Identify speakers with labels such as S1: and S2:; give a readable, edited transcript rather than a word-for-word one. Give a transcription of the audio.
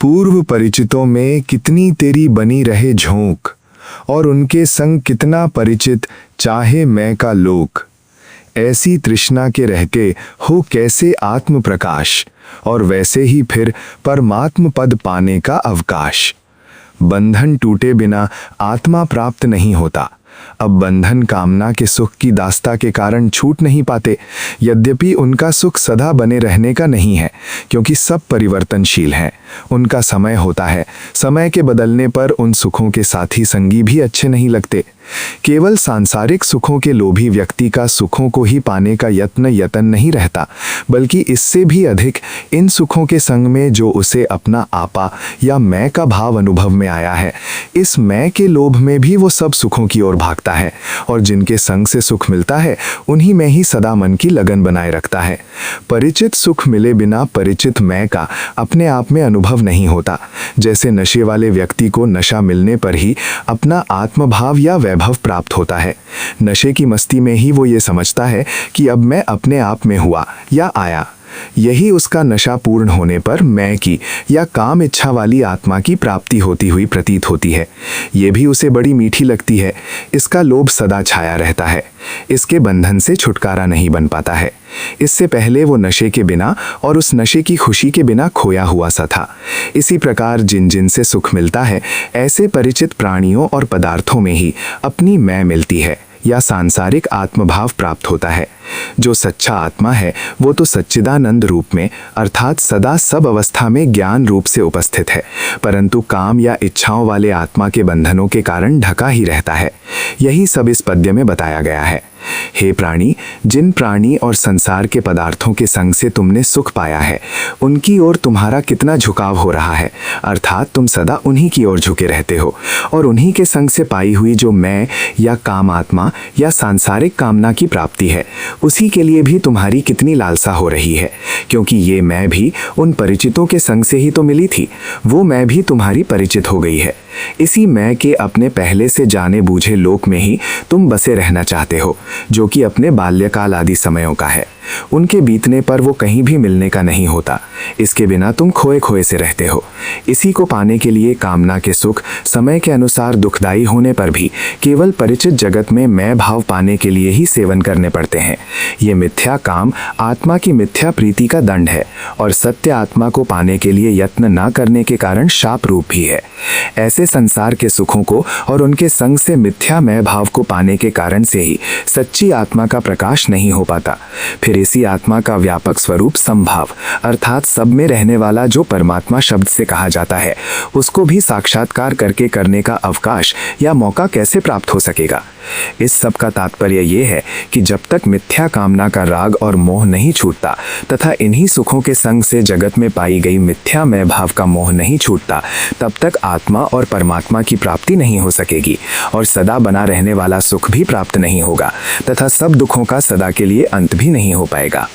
S1: पूर्व परिचितों में कितनी तेरी बनी रहे झोंक, और उनके संग कितना परिचित चाहे मैं का लोक। ऐसी तृष्णा के रहके हो कैसे आत्म प्रकाश, और वैसे ही फिर परमात्म पद पाने का अवकाश। बंधन टूटे बिना आत्मा प्राप्त नहीं होता। अब बंधन कामना के सुख की दास्ता के कारण छूट नहीं पाते, यद्यपि उनका सुख सदा बने रहने का नहीं है, क्योंकि सब परिवर्तनशील हैं। उनका समय होता है, समय के बदलने पर उन सुखों के साथी संगी भी अच्छे नहीं लगते। केवल सांसारिक सुखों के लोभी व्यक्ति का सुखों को ही पाने का यत्न नहीं रहता, बल्कि इससे भी अधिक इन सुखों के संग में जो उसे अपना आपा या मैं का भाव अनुभव में आया है, इस मैं के लोभ में भी वो सब सुखों की ओर भागता है, और जिनके संग से सुख मिलता है उन्हीं में ही सदा मन की लगन बनाए रखता है। परिचित सुख मिले बिना परिचित मैं का अपने आप में अनुभव नहीं होता। जैसे नशे वाले व्यक्ति को नशा मिलने पर ही अपना आत्मभाव या वैभव प्राप्त होता है। नशे की मस्ती में ही वो ये समझता है कि अब मैं अपने आप में हुआ या आया। यही उसका नशा पूर्ण होने पर मैं की या काम इच्छा वाली आत्मा की प्राप्ति होती हुई प्रतीत होती है। ये भी उसे बड़ी मीठी लगती है। इसका लोभ सदा छाया रहता है, इसके बंधन से छुटकारा नहीं बन पाता है। इससे पहले वो नशे के बिना और उस नशे की खुशी के बिना खोया हुआ सा था। इसी प्रकार जिन जिन से सुख मिलता है, ऐसे परिचित प्राणियों और पदार्थों में ही अपनी मैं मिलती है या सांसारिक आत्मभाव प्राप्त होता है। जो सच्चा आत्मा है वो तो सच्चिदानंद रूप में अर्थात सदा सब अवस्था में ज्ञान रूप से उपस्थित है, परंतु काम या इच्छाओं वाले आत्मा के बंधनों के कारण ढका ही रहता है। यही सब इस पद्य में बताया गया है। हे प्राणी, जिन प्राणी और संसार के पदार्थों के संग से तुमने सुख पाया है, उनकी ओर तुम्हारा कितना झुकाव हो रहा है, अर्थात तुम सदा उन्हीं की ओर झुके रहते हो, और उन्हीं के संग से पाई हुई जो मैं या काम आत्मा या सांसारिक कामना की प्राप्ति है, उसी के लिए भी तुम्हारी कितनी लालसा हो रही है, क्योंकि ये मैं भी उन परिचितों के संग से ही तो मिली थी। वो मैं भी तुम्हारी परिचित हो गई है। इसी मैं के अपने पहले से जाने बूझे लोक में ही तुम बसे रहना चाहते हो, जो कि अपने बाल्यकाल आदि समयों का है। उनके बीतने पर वो कहीं भी मिलने का नहीं होता। इसके बिना तुम खोए खोए से रहते हो। इसी को पाने के लिए कामना के सुख समय के अनुसार दुखदायी होने पर भी केवल परिचित जगत में मैं भाव पाने के लिए ही सेवन करने पड़ते हैं। ये मिथ्या काम आत्मा की मिथ्या प्रीति का दंड है, और सत्य आत्मा को पाने के लिए यत्न न करने के कारण शाप रूप भी है। ऐसे संसार के सुखों को और उनके संग से मिथ्या मैं भाव को पाने के कारण से ही सच्ची आत्मा का प्रकाश नहीं हो पाता। फिर इसी आत्मा का व्यापक स्वरूप संभाव अर्थात सब में रहने वाला जो परमात्मा शब्द से कहा जाता है, उसको भी साक्षात्कार करके करने का अवकाश या मौका कैसे प्राप्त हो सकेगा। इस सब का तात्पर्य ये है कि जब तक मिथ्या कामना का राग और मोह नहीं छूटता तथा इन्हीं सुखों के संग से जगत में पाई गई मिथ्या मैं भाव का मोह नहीं छूटता, तब तक आत्मा और परमात्मा की प्राप्ति नहीं हो सकेगी, और सदा बना रहने वाला सुख भी प्राप्त नहीं होगा, तथा सब दुखों का सदा के लिए अंत भी नहीं हो पाएगा।